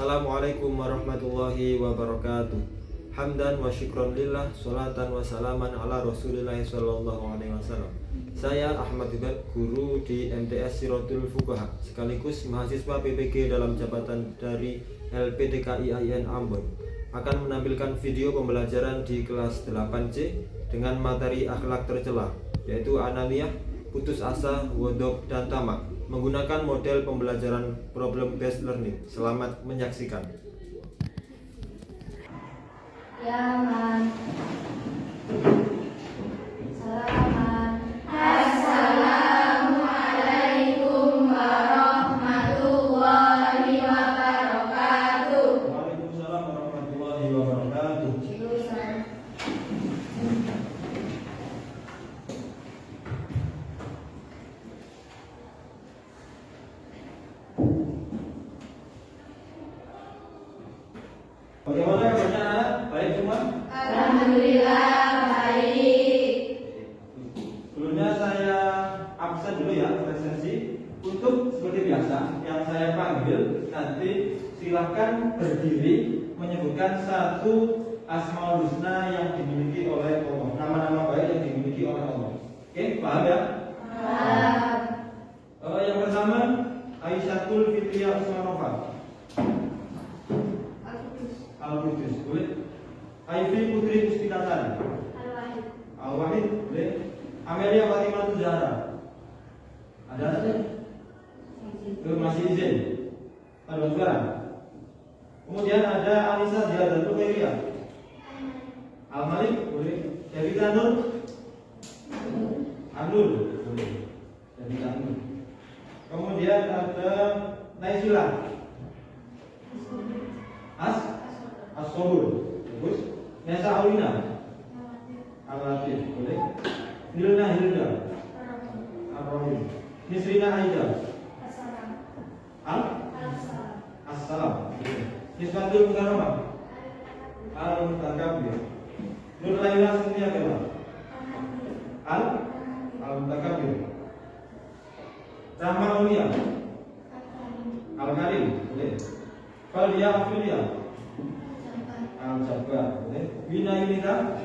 Assalamualaikum warahmatullahi wabarakatuh. Hamdan wa syukron lillah, sholatan wa salaman ala rasulillah sallallahu alaihi wasallam. Saya Ahmad Hidayat, guru di MTS Sirotul Fuqaha, sekaligus mahasiswa PPG dalam jabatan dari LPTKI AIN Ambon, akan menampilkan video pembelajaran di kelas 8C dengan materi akhlak tercela, yaitu ananiyah, putus asa, wodok, dan tamak, menggunakan model pembelajaran problem based learning. Selamat menyaksikan. Yaman. Salaman. Assalamualaikum warahmatullahi wabarakatuh. Waalaikumsalam warahmatullahi wabarakatuh. Bagaimana kabarnya anak? Baik semua? Alhamdulillah baik. Sebelumnya saya absen dulu ya presensi. Untuk seperti biasa yang saya panggil, nanti silahkan berdiri menyebutkan satu asmaul husna yang dimiliki oleh Allah, nama-nama baik yang dimiliki oleh Allah. Oke, paham ya? Paham. Yang pertama, Aisyatul Fitriyah Usmanova. Al-Qudus, boleh? Aifi Putri Puspitasari. Al-Wahid. Al-Wahid, boleh? Amelia Fatimah Zahra. Ada saja? Masih izin. Ada suara. Kemudian ada Alisa Ziyadatul Khairiyah. Al-Malik, boleh? Devita Nur. Anur, boleh? Devita Nur. Kemudian ada Naisila. As-Sobur, bagus. Nesa Aulina. Al-Latif, boleh? Nilna Hilda. Ar-Rahim. Nisrina Aida. Assalam. Nisbatul Mukarramah. Al-Mutakabir. Nur Laila Sintia Bella. Al-Mutakabir. Rahma Aulia. Al-Karim, boleh? Falia Afilia. Al-Jabbar, boleh? Bina Yunita.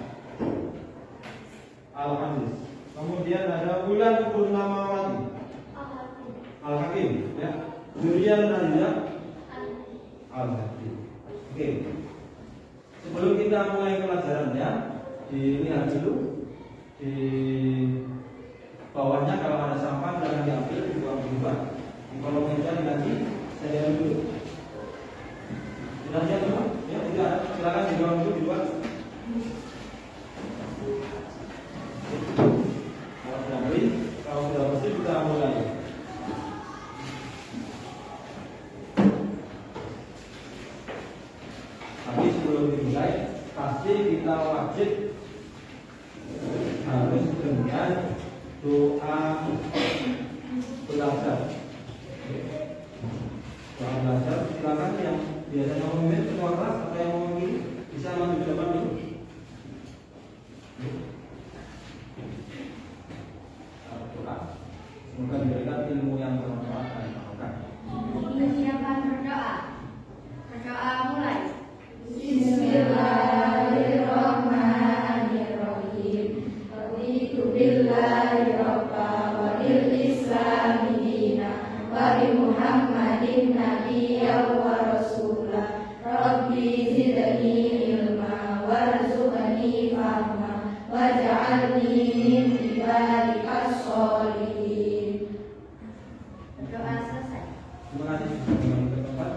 Al-Aziz. Kemudian ada Bulan Purnamawati. Al-Hakim, ya. Durian Nadia. Al-Hakim. Oke. Sebelum kita mulai pelajarannya, dilihat dulu di bawahnya kalau ada sampah jangan diambil, dibuang di luar. Di kolom meja diganti, saya dulu. Sudah siap semua? Ya, sudah. Silakan dibuang dulu di luar. Kalau sudah beli, kalau sudah bersih kita mulai. Tapi sebelum dimulai, pasti kita wajib harus dengan doa belajar. Doa belajar, silakan yang biasa ngomongin semua kelas atau yang ngomongin bisa maju ke depan dulu. Semoga diberikan ilmu yang bermanfaat dan barokah. Siapa berdoa? Berdoa mulai. Bismillahirrahmanirrahim. Raditu billahi rabba wa bil islami dina wa bi Muhammadin nabiyyan wa rasulah. Rabbi zidni ilma warzuqni fahma waj'alni min ibadikas sholihin. Doa selesai. Terima kasih sudah kembali ke tempat.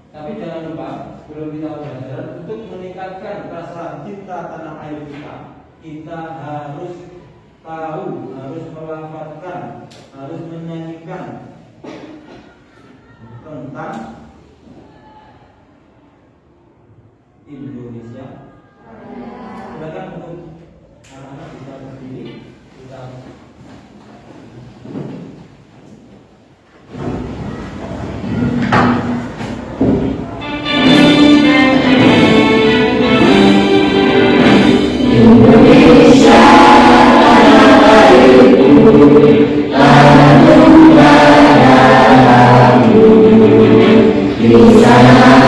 Tapi jangan lupa sebelum kita belajar, untuk meningkatkan rasa cinta tanah air kita harus tahu, harus melafalkan, harus menyanyikan tentang Indonesia. Silakan untuk anak-anak bisa berdiri, kita Indonesia, tanah airku, tanah tumpah darahku. Di sana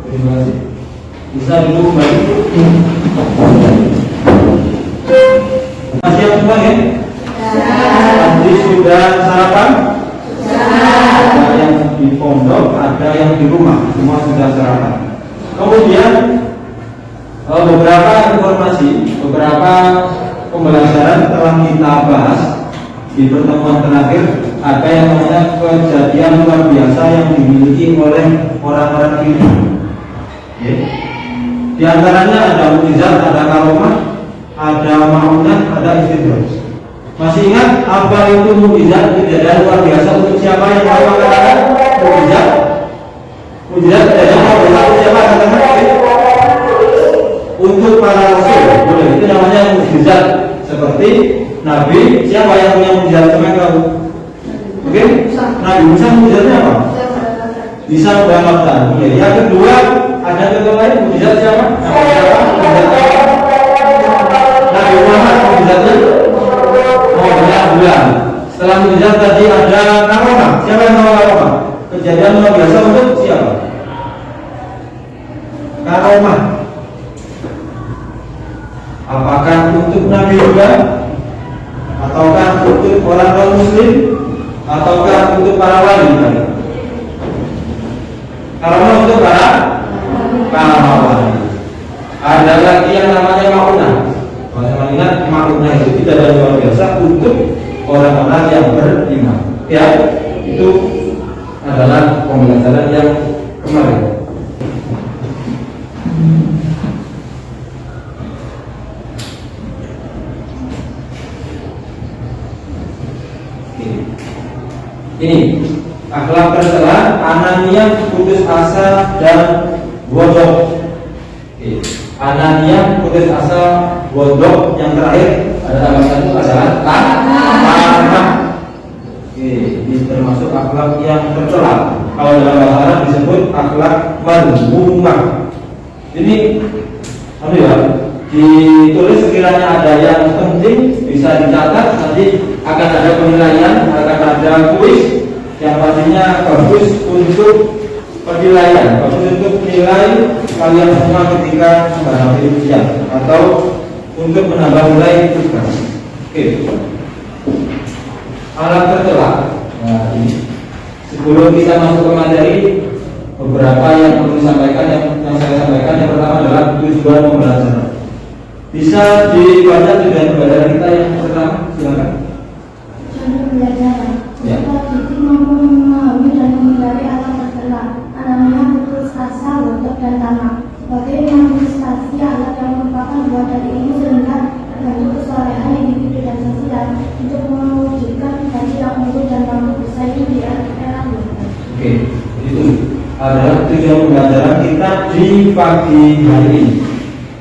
terima kasih. Bisa duduk kembali. Siap semua ya? Tadi sudah sarapan? Ada yang di pondok, ada yang di rumah, semua sudah sarapan. Kemudian beberapa informasi, beberapa pembelajaran telah kita bahas di pertemuan terakhir. Ada yang namanya kejadian luar biasa yang dimiliki oleh orang-orang ini. Di antaranya ada mukjizat, ada karomah, ada ma'unah, ada istidraj. Masih ingat apa itu mukjizat, kejadian luar biasa untuk siapa yang tahu katakan mukjizat? Mukjizat kejadian luar biasa untuk siapa katakan? Untuk para rasul. Boleh, itu namanya mukjizat. Seperti Nabi, siapa yang punya mukjizat sama kamu? Oke? Nabi Musa mukjizatnya apa? Bisa membatalkan. Yang kedua, ada contoh lain mukjizat siapa? Nabi Muhammad mukjizatnya bulan. Setelah mukjizat tadi ada karomah. Siapa yang tahu karomah? Kejadian luar biasa untuk siapa? Karomah. Apakah untuk Nabi juga? Ataukah untuk orang non-muslim? Ataukah untuk para wali? Karomah untuk para wali. Ada lagi yang namanya ma'unah. Kalau ingat ma'unah itu tidak ada luar biasa untuk orang-orang yang beriman. Ya, itu adalah pembelajaran yang kemarin. Ini akhlak tercela, Anania, putus asa dan bodoh. Anania, putus asa, bodoh. Yang terakhir ada tambah satu adalah lamah. Ini termasuk akhlak yang tercela. Kalau dalam bahasa Arab disebut akhlak madhumah. Ini ya, ditulis sekiranya ada yang penting bisa dicatat. Nanti akan ada penilaian, akan ada kuis yang pastinya bagus untuk penilaian, bagus untuk menilai kalian semua ketika menghadapi ujian atau untuk menambah nilai tugas. Oke. Alat tercela. Nah, ini sebelum kita masuk ke materi, beberapa yang perlu disampaikan, yang saya sampaikan. Yang pertama adalah tujuan pembelajaran. Bisa dibaca tujuan pembelajaran kita yang pertama, silakan. Pembelajaran Ya. supaya titik mampu memahami dan menghindari alat tercela. Anaknya putus asa, bodoh dan tamak. Sebagai manifestasi alat yang merupakan buah dari ilmu sehingga tergantung kesolehan individu dan sosial untuk mewujudkan prestasi yang unggul dan mampu bersaing di era global. Oke, itu adalah tujuan pembelajaran kita di pagi hari ini.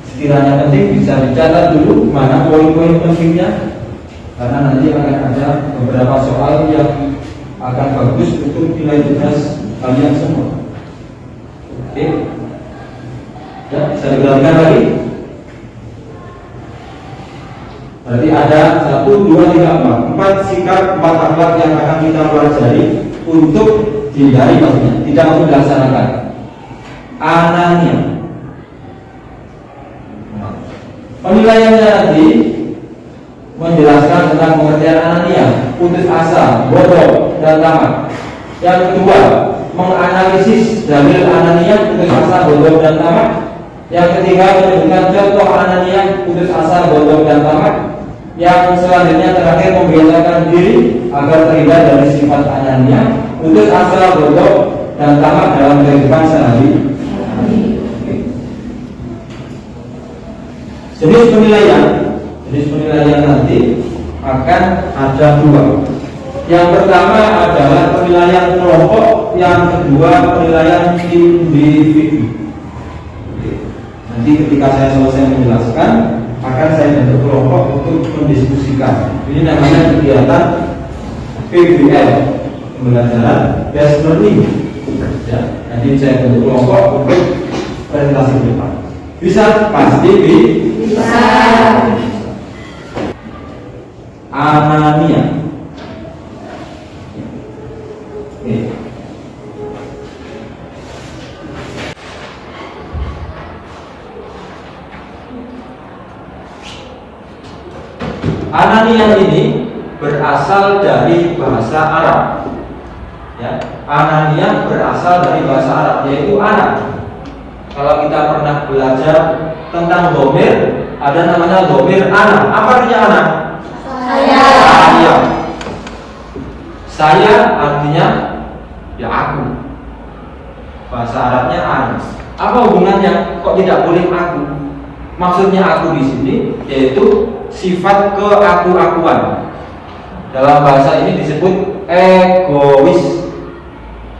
Sekiranya penting bisa dicatat dulu mana poin-poin pentingnya, karena nanti akan ada beberapa soal yang akan bagus untuk nilai tugas kalian semua. Oke, ya, bisa diperhatikan lagi. Berarti ada 1, 2, 3, 4 sikap, 4 akhlak yang akan kita pelajari untuk dihindari, maksudnya tidak untuk dilaksanakan. Anania. Penilaiannya nanti menjelaskan tentang pengertian anania, putus asa, bodoh, dan tamak. Yang kedua, menganalisis dalil anania, putus asa, bodoh, dan tamak. Yang ketiga, menyebutkan contoh anania, putus asa, bodoh, dan tamak. Yang selanjutnya terakhir, membiasakan diri agar terhindar dari sifat anania, putus asa, bodoh, dan tamak dalam kehidupan sehari-hari. Jenis penilaian nanti akan ada 2. Yang pertama adalah penilaian kelompok, yang kedua penilaian individu. Nanti ketika saya selesai menjelaskan, akan saya bentuk kelompok untuk mendiskusikan. Ini namanya kegiatan PBL, pembelajaran based learning. Ya, nanti saya bentuk kelompok untuk presentasi depan. Bisa? Pasti bisa. Anania. Oke. Ananiyah ini berasal dari bahasa Arab. Ya, ananiyah berasal dari bahasa Arab, yaitu anak. Kalau kita pernah belajar tentang domir, ada namanya domir anak. Apa artinya anak? Saya. Saya artinya ya aku. Bahasa Arabnya anak. Apa hubungannya? Kok tidak boleh aku? Maksudnya aku di sini yaitu sifat keaku-akuan. Dalam bahasa ini disebut egois.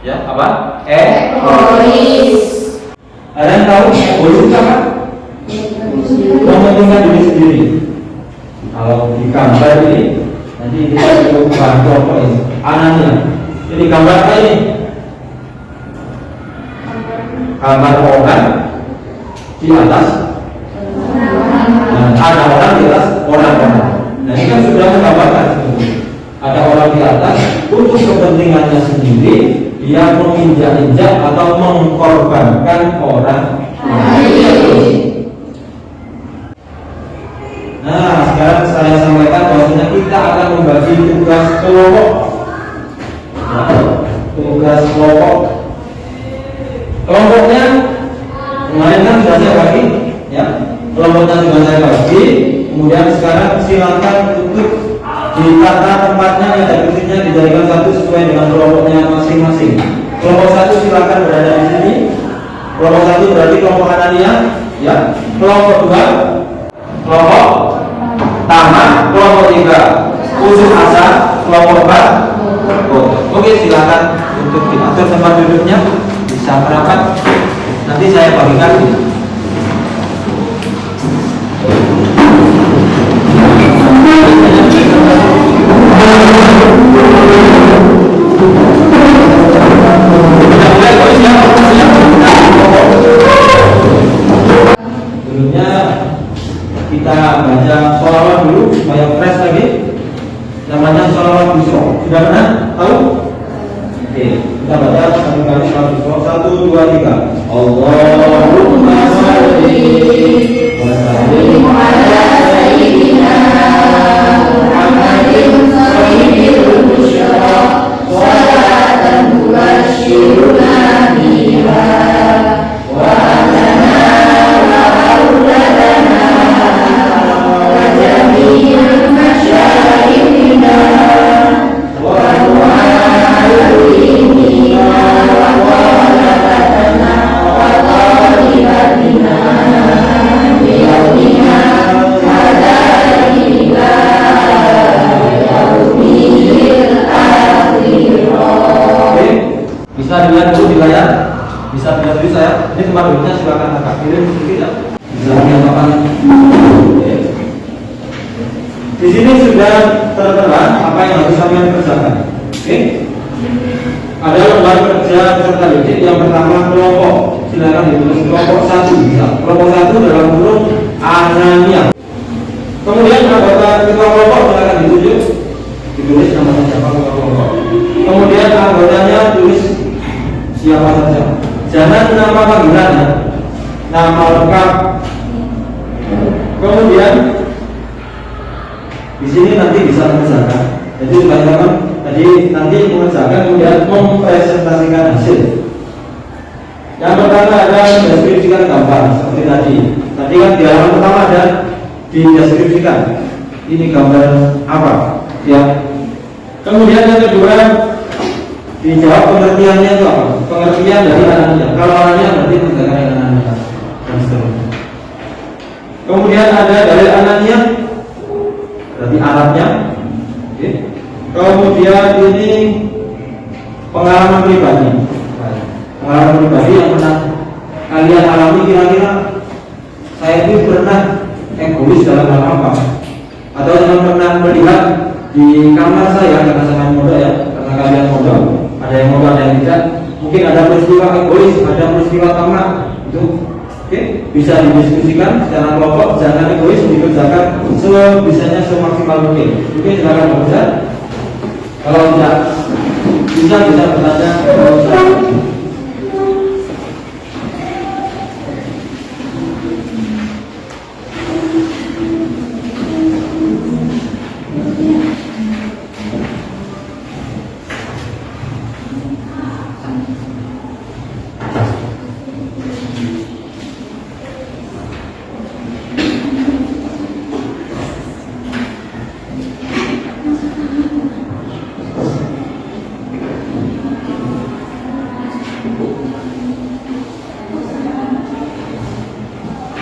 Ya, apa? Egois. Ada yang tahu egois itu apa? Mementingkan diri sendiri. Kalau di gambar ini, nanti kita coba kelompok ini. Anaknya. Jadi gambar apa ini? Gambar orang di atas. Nah, ada orang di atas orang-orang. Nah, ini kan sudah menggambarkan. Ada orang di atas untuk kepentingannya sendiri, dia menginjak-injak atau mengkorbankan orang lain. Nah, sekarang saya sampaikan bahwasanya kita akan membagi tugas kelompok. Tugas kelompok. Kelompoknya kemarin kan sudah saya bagi, ya. Kelompoknya sudah saya bagi. Kemudian sekarang silakan untuk ditata tempatnya, ya, titiknya dijadikan satu sesuai dengan kelompoknya masing-masing. Kelompok satu silakan berada di sini. Kelompok satu berarti kelompok ananiyah, ya. Kelompok dua kelompok tamat, kelompok tiga khusus asa, kelompok empat. Oke, silakan untuk diatur tempat duduknya, bisa merapat. Nanti saya bagikan ini. Sebelumnya kita baca sholawat dulu supaya fresh lagi. Namanya sholawat busro. Sudah pernah tahu? Oke, kita baca satu kali sholawat busro. 1, 2, 3. Allahumma sholli wa sallim ala sayyidina Muhammadin sayyidil busyra salatan tubasyiruna biha wa lana wa auladana wa jami'il masyayikhina wa mu'allimina wa waladatana wa talibatina biyawmina hadha ila yaumil akhirah. Bisa dilihat dulu di layar, bisa dilihat dulu saya. Ini tempat duduknya silakan agak kirim sedikit ya. Bisa menyatakan. Di sini sudah tertera apa yang harus kalian kerjakan. Oke? Ada lembar kerja peserta didik. Yang pertama kelompok. Silakan ditulis kelompok satu bisa. Kelompok satu dalam kurung ananiyah. Kemudian anggota ketua kelompok silakan ditunjuk. Ditulis namanya siapa ketua kelompok. Kemudian anggotanya tulis siapa saja. Jangan nama panggilannya, nama lengkap. Kemudian di sini nanti bisa mengerjakan. Jadi teman-teman tadi nanti mengerjakan kemudian mempresentasikan hasil. Yang pertama ada mendeskripsikan gambar seperti tadi. Tadi kan di halaman pertama ada dideskripsikan. Ini gambar apa? Ya. Kemudian yang kedua dijawab pengertiannya itu apa? Pengertian dari anaknya. Kalau anaknya berarti mengerjakan anaknya dan seterusnya. Kemudian ada dari anaknya berarti Arabnya. Oke. Kemudian ini pengalaman pribadi. Pengalaman pribadi yang pernah kalian alami kira-kira saya itu pernah egois dalam hal apa? Atau yang pernah melihat di kamar saya karena saya muda ya, karena kalian muda, ada yang muda ada yang tidak. Mungkin ada peristiwa egois, ada peristiwa tamak itu. Oke, bisa didiskusikan secara kelompok, jangan egois, dikerjakan sebisanya semaksimal mungkin. Oke, silakan bekerja. Kalau tidak bisa bertanya ke Ustaz.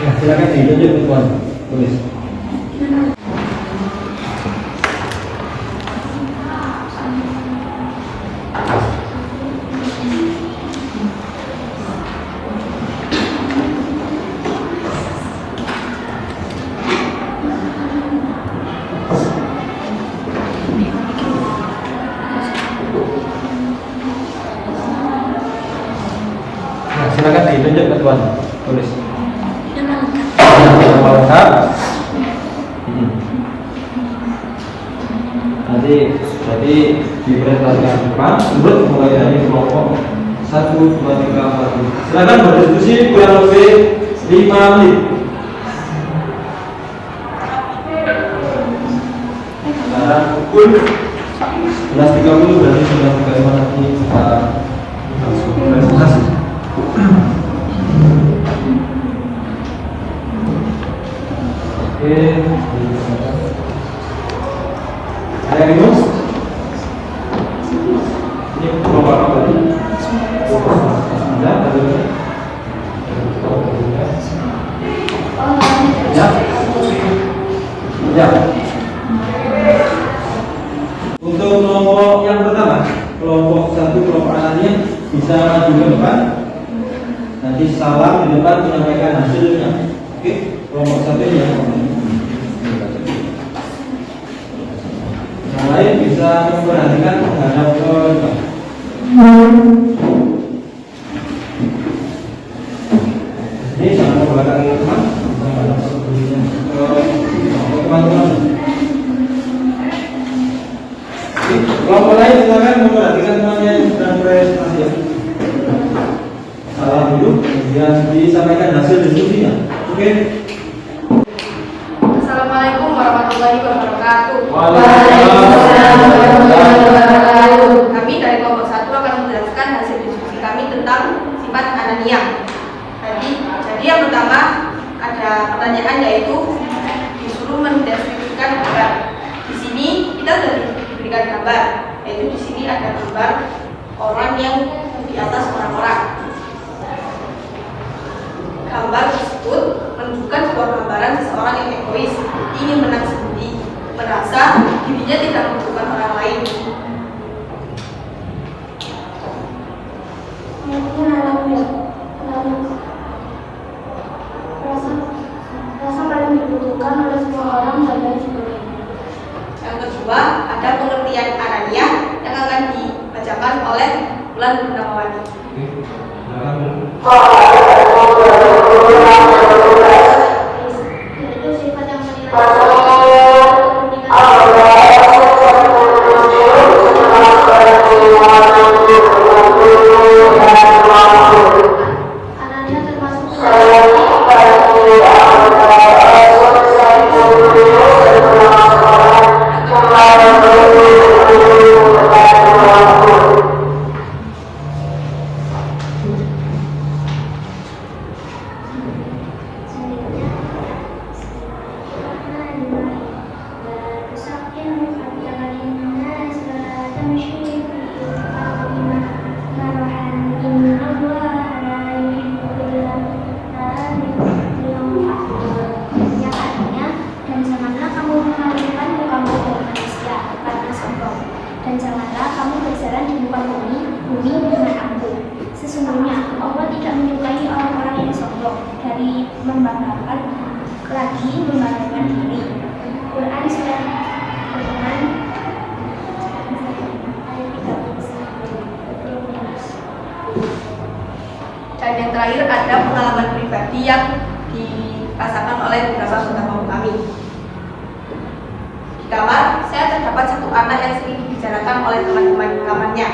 Ya, silakan ditunjuk Tuan, tulis. Ya, silakan ditunjuk Tuan, tulis. Nama lengkap. Nanti berarti dipresentasikan depan menurut mulai dari kelompok 1, 2, 3, 4. Silakan berdiskusi kurang lebih 5 menit. Sekarang pukul 11.30 berarti 11.35 nanti kita langsung presentasi. Oke, ada yang minus? Ini kelompok apa tadi? Ada, ada lagi? Ya, ya. Untuk kelompok yang pertama, kelompok 1, kelompok anaknya bisa maju ke depan. Nanti salam di depan menyampaikan hasilnya. Oke, kelompok 1 ini ya. Yang lain bisa memperhatikan menghadap ke depan. Ini jangan ke belakang teman, menghadap ke teman-teman. Kelompok lain silakan memperhatikan temannya yang sedang presentasi ya. Salam dulu, kemudian disampaikan hasil diskusinya. Oke. Assalamualaikum warahmatullahi wabarakatuh. Waalaikumsalam warahmatullahi wabarakatuh. Kami dari kelompok 1 akan menjelaskan hasil diskusi kami tentang sifat ananiyah. Jadi yang pertama ada pertanyaan yaitu disuruh mendeskripsikan gambar. Di sini kita sudah diberikan gambar, yaitu di sini ada gambar orang yang di atas orang-orang. Gambar tersebut menunjukkan sebuah gambaran seseorang yang egois, ingin menang sendiri, merasa dirinya tidak membutuhkan orang lain. Mungkin alamiah, rasa paling dibutuhkan oleh semua orang dan lain sebagainya. Yang kedua, ada pengertian ananiyah yang akan dibacakan oleh Bulan Purnamawati. Yaitu sifat yang menilai ananiyah termasuk dan janganlah kamu berjalan di muka bumi dengan angkuh. Sesungguhnya Allah tidak menyukai orang-orang yang sombong dari membanggakan diri. Quran surat Al-Quran ayat 13. Dan yang terakhir ada pengalaman pribadi yang dirasakan oleh beberapa saudara kami. Di kamar, saya terdapat satu anak yang sering dibicarakan oleh teman-teman di kamarnya.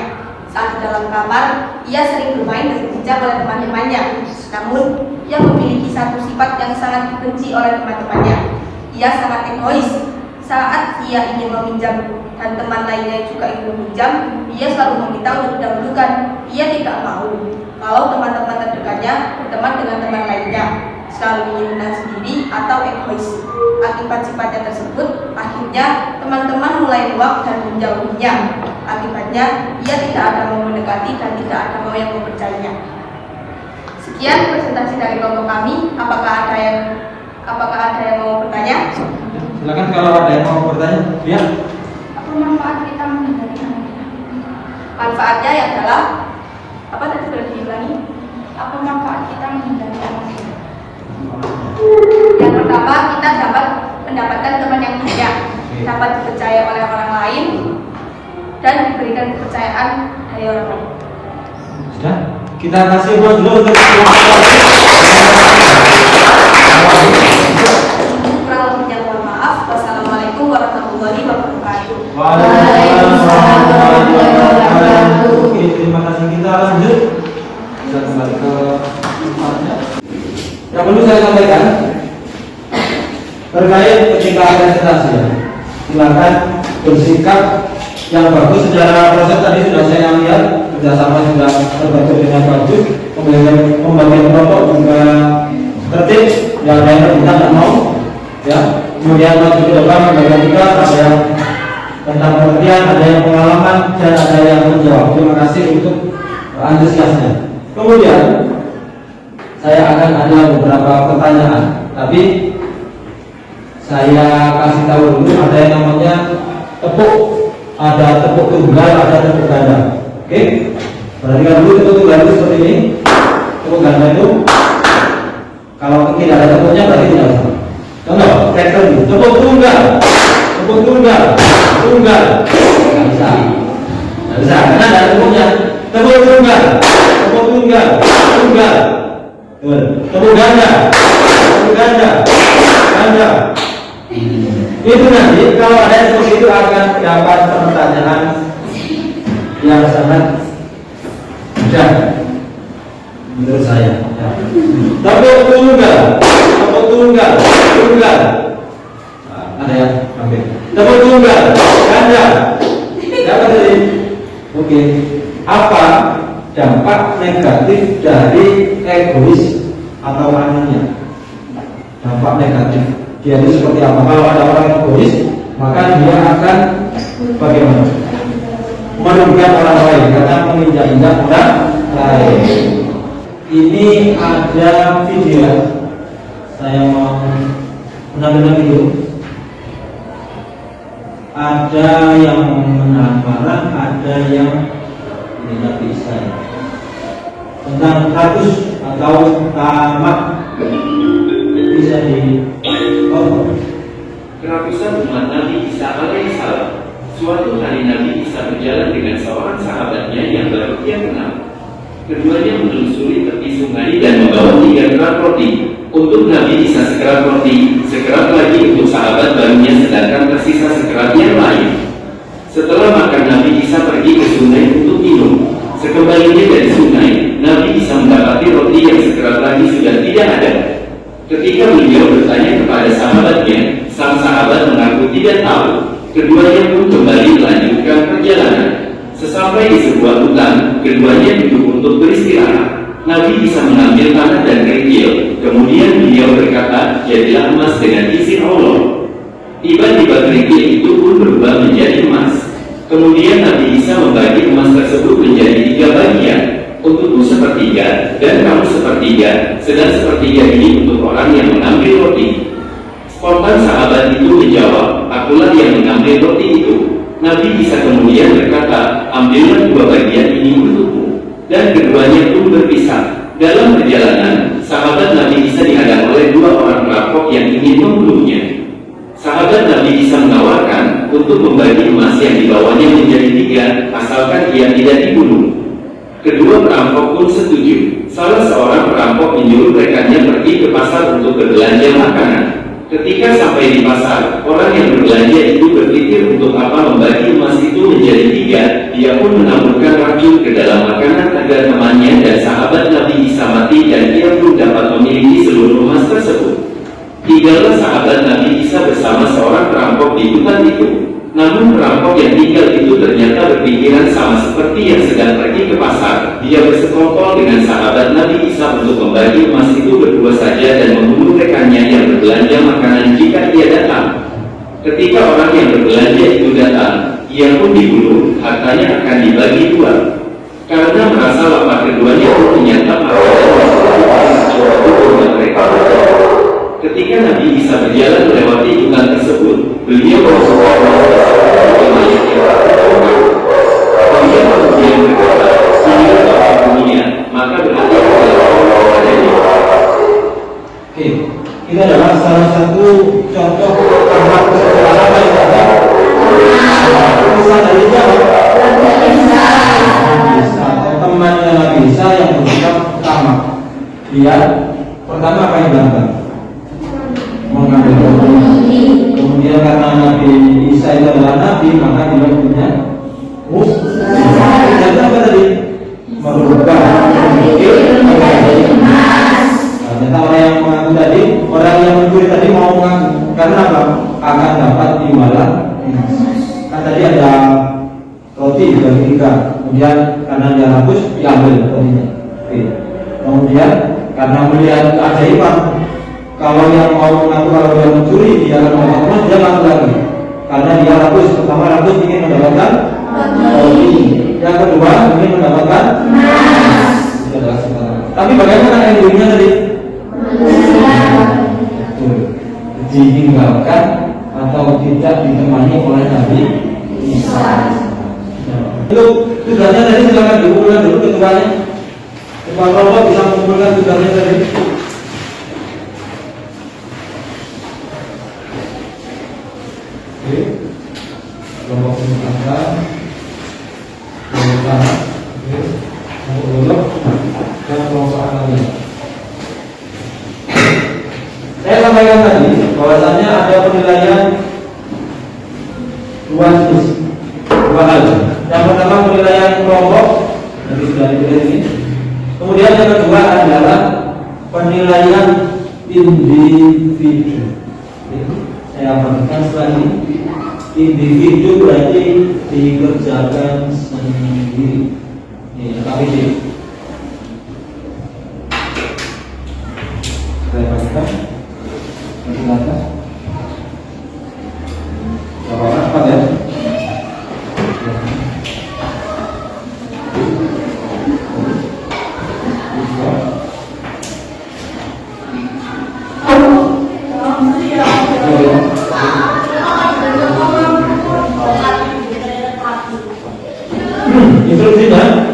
Saat di dalam kamar, ia sering bermain dan dipijak oleh teman-temannya. Namun, ia memiliki satu sifat yang sangat dibenci oleh teman-temannya. Ia sangat egois. Saat ia ingin meminjam dan teman lainnya juga ingin meminjam, ia selalu meminta untuk didahulukan. Ia tidak mau kalau teman-teman terdekatnya berteman dengan teman lainnya, selalu ingin menang sendiri atau egois. Akibat sifatnya tersebut, akhirnya teman-teman mulai muak dan menjauhinya. Akibatnya, ia tidak ada mau mendekati dan tidak ada mau yang mempercayainya. Sekian presentasi dari kelompok kami. Apakah ada yang mau bertanya? Silakan kalau ada yang mau bertanya. Ya. Apa manfaat kita menghindari anak? Manfaatnya adalah apa tadi sudah diulangi? Apa manfaat kita menghindari anak? Yang pertama, kita dapat mendapatkan teman yang banyak, dapat dipercaya oleh orang lain, dan diberikan kepercayaan dari orang lain. Sudah? Kita kasih ruang dulu untuk Kurang lebihnya mohon maaf. Wassalamualaikum warahmatullahi wabarakatuh. Waalaikumsalam warahmatullahi wabarakatuh. Oke, terima kasih. Kita lanjut. Kita kembali ke tempatnya. Yang perlu saya sampaikan terkait ketika presentasi, silakan bersikap yang bagus. Secara proses tadi sudah saya lihat kerjasama sudah terbentuk dengan bagus, pembagian kelompok juga tertib, yang lain kita tidak mau, ya. Kemudian maju ke depan membagian juga ada yang tentang pengertian, ada yang pengalaman, dan ada yang menjawab. Terima kasih untuk antusiasnya. Kemudian saya akan ada beberapa pertanyaan, tapi saya kasih tahu dulu ada yang namanya tepuk, ada tepuk tunggal, ada tepuk ganda. Oke? Perhatikan dulu tepuk tunggal itu seperti ini. Tepuk ganda itu kalau tidak ada tepuknya berarti tidak bisa. Contoh, tekton dulu. Tepuk tunggal, tepuk tunggal, tunggal. Nggak bisa, nggak bisa karena ada tepuknya. Tepuk tunggal, tepuk tunggal, tunggal. Tepuk ganda, tepuk ganda, ganda. Itu nanti kalau ada yang seperti itu akan dapat pertanyaan yang sangat mudah menurut saya. Tepuk tunggal, tepuk tunggal, tunggal. Nah, ada yang ambil. Tepuk tunggal, ganda. Dapat tadi. Oke. Apa dampak negatif dari egois atau anehnya? Dampak negatif dia itu seperti apa? Kalau ada orang egois, maka dia akan bagaimana? Merugikan orang lain karena menginjak-injak orang lain. Ini ada video, saya mau menampilkan video. Ada yang menahan marah, ada yang tidak bisa. Tentang ratus atau tamak bisa di Kerapisan umat Nabi Isa alaihissalam. Suatu hari Nabi Isa berjalan dengan seorang sahabatnya yang baru ia kenal. Keduanya menelusuri tepi sungai dan membawa 3 kerat roti. Untuk Nabi Isa sekerat roti, sekerat lagi untuk sahabat barunya, sedangkan tersisa sekerat yang lain. Setelah makan, Nabi Isa pergi ke sungai untuk minum. Sekembalinya dari sungai, Nabi Isa mendapati roti yang sekerat lagi sudah tidak ada. Ketika beliau bertanya kepada sahabatnya, sang sahabat mengaku tidak tahu. Keduanya pun kembali melanjutkan perjalanan. Sesampai di sebuah hutan, keduanya duduk untuk beristirahat. Nabi Isa mengambil tanah dan kerikil. Kemudian beliau berkata, jadilah emas dengan izin Allah. Tiba-tiba kerikil itu pun berubah menjadi emas. Kemudian Nabi Isa membagi emas tersebut menjadi 3 bagian. Untukku sepertiga, dan kamu sepertiga, sedang sepertiga ini untuk orang yang mengambil roti. Spontan sahabat itu menjawab, akulah yang mengambil roti itu. Nabi Isa kemudian berkata, ambillah 2 bagian ini untukmu. Dan keduanya pun berpisah. Dalam perjalanan, sahabat Nabi Isa dihadang oleh 2 orang perampok yang ingin membunuhnya. Sahabat Nabi Isa menawarkan untuk membagi emas yang dibawanya menjadi 3, asalkan ia tidak dibunuh. Kedua perampok pun setuju. Salah seorang perampok menyuruh rekannya pergi ke pasar untuk berbelanja makanan. Ketika sampai di pasar, orang yang berbelanja itu berpikir untuk apa membagi emas itu menjadi 3. Dia pun menaburkan racun ke dalam makanan agar temannya dan sahabat Nabi Isa mati dan dia pun dapat memiliki seluruh emas tersebut. Tinggallah sahabat Nabi Isa bersama seorang perampok di hutan itu. Namun perampok yang tinggal itu ternyata berpikiran sama seperti yang sedang pergi ke pasar. Dia bersekongkol dengan sahabat Nabi Isa untuk membagi emas itu berdua saja dan membunuh rekannya yang berbelanja makanan jika ia datang. Ketika orang yang berbelanja itu datang, ia pun dibunuh, hartanya akan dibagi 2. Karena merasa lapar keduanya pun menyantap makanan untuk mereka. Ketika Nabi Isa berjalan melewati hutan tersebut, beliau kemudian berkata, "Inilah Bapa dunia," maka berarti Oke, ini adalah salah satu contoh akhlak kesetaraan yang ada. Pesan dari siapa? Atau temannya Nabi Isa yang bersikap tamak. Dia pertama apa yang dilakukan? Mengambil roti. Kemudian karena Nabi Isa itu adalah Nabi, maka dia punya dan apa tadi? Merubah ternyata orang yang mengaku tadi, orang yang mencuri tadi mau mengaku karena apa? Akan dapat imbalan. Kan tadi ada roti dibagi 3, kemudian karena dia hapus diambil rotinya. Oke. Kemudian karena melihat keajaiban, kalau yang mau mengaku kalau dia mencuri dia akan mendapatkan emas, dia mengaku lagi karena dia hapus. Pertama hapus ingin mendapatkan roti, yang kedua ingin mendapatkan emas. Tapi bagaimana endingnya tadi? Ditinggalkan atau tidak ditemani oleh Nabi Isa. Itu tugasnya tadi, silakan dikumpulkan dulu ketuanya. Kepala kelompok bisa mengumpulkan tugasnya tadi. Oke, kelompok mengumpulkan, kelompok dan kelompok analis. Saya sampaikan tadi bahwasannya ada penilaian 2 hal. Yang pertama penilaian kelompok, nanti sudah dipilih ini. Kemudian yang kedua adalah penilaian individu. Saya perhatikan setelah ini. Individu berarti dikerjakan sendiri. Ini KPD. Saya perhatikan. Apa ya? Instruksinya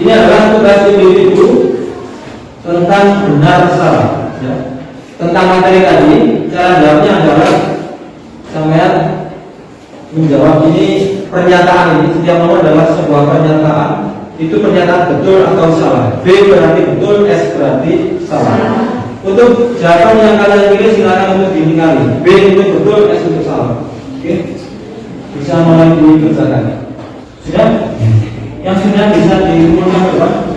ini adalah tugas individu tentang benar salah. Ya. Tentang materi tadi, cara jawabnya adalah sampean menjawab ini pernyataan ini, setiap nomor adalah sebuah pernyataan. Itu pernyataan betul atau salah. B berarti betul, S berarti salah. Untuk jawaban yang kalian pilih silakan untuk diingkari. B itu betul, S itu salah. Oke, bisa mulai dikerjakan. Sudah? Yang sudah bisa dikumpulkan berapa?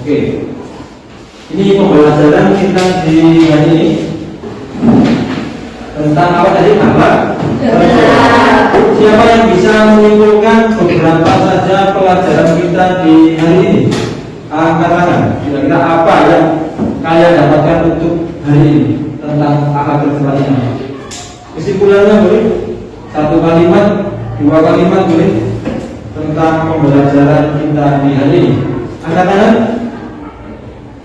Oke, ini pembelajaran kita di hari ini tentang apa tadi? Akhlak. Siapa yang bisa menyimpulkan beberapa saja pelajaran kita di hari ini? Angkat tangan. Kira-kira apa yang kalian dapatkan untuk hari ini tentang akhlak kesimpulannya boleh 1 kalimat, 2 kalimat boleh. tentang pembelajaran kita di hari ini? Angkat tangan.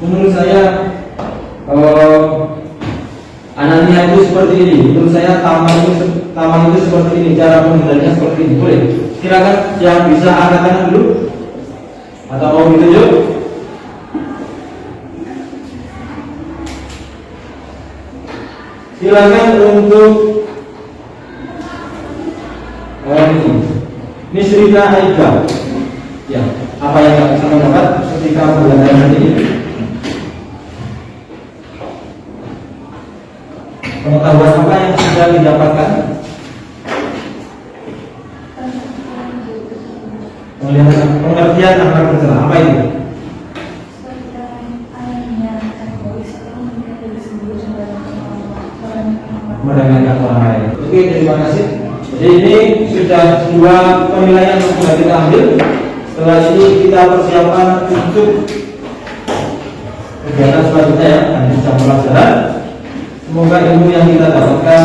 Menurut saya Anania itu seperti ini. Menurut saya taman itu seperti ini. Cara penghindarannya seperti ini. Boleh? Silakan yang bisa angkat tangan dulu. Atau mau ditunjuk? Silakan untuk Nisrina Aika. Ya, apa yang bisa mendapat ketika pembelajaran ini? Pengetahuan apa yang sudah didapatkan? Pengertian akhlak tercela apa itu? Meremehkan orang lain. Oke, terima kasih. Jadi ini sudah dua penilaian yang sudah kita ambil. Setelah ini kita persiapkan untuk kegiatan selanjutnya ya, nanti jam pelajaran. Semoga ilmu yang kita dapatkan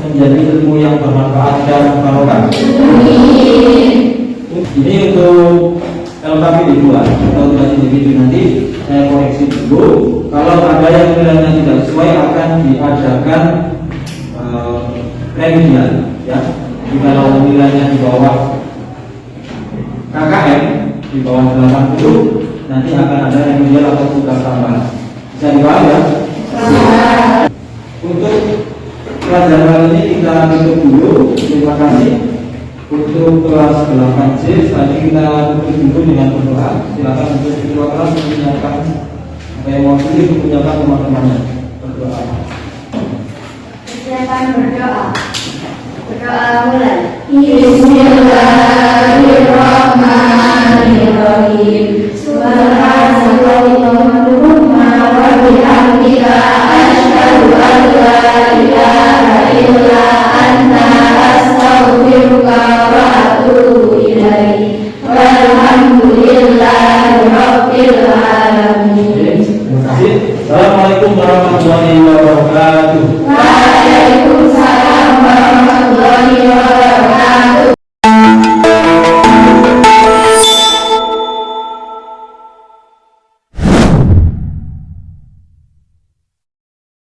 menjadi ilmu yang bermanfaat dan barokah. Ini untuk LKP di luar atau tugas individu nanti saya koreksi dulu. Kalau ada yang nilainya tidak sesuai akan diadakan remedial ya. Kalau nilainya di bawah KKM di bawah 80 nanti akan ada remedial atau tugas tambahan. Bisa dipahami ya? Untuk pelajaran ini kita tutup dulu. Terima kasih. Untuk kelas 8C tadi kita tutup dulu dengan berdoa. Silakan untuk ketua kelas menyiapkan apa yang mau pilih untuk menyiapkan teman-temannya. Berdoa. Silakan berdoa. Berdoa mulai. Bismillahirrahmanirrahim. Subhanallahumma wa bihamdika asyhadu an la ilaha illa anta astaghfiruka wa atubu ilaik. Walhamdulillahi rabbil alamin. Terima kasih. Assalamualaikum warahmatullahi wabarakatuh. Waalaikumsalam warahmatullahi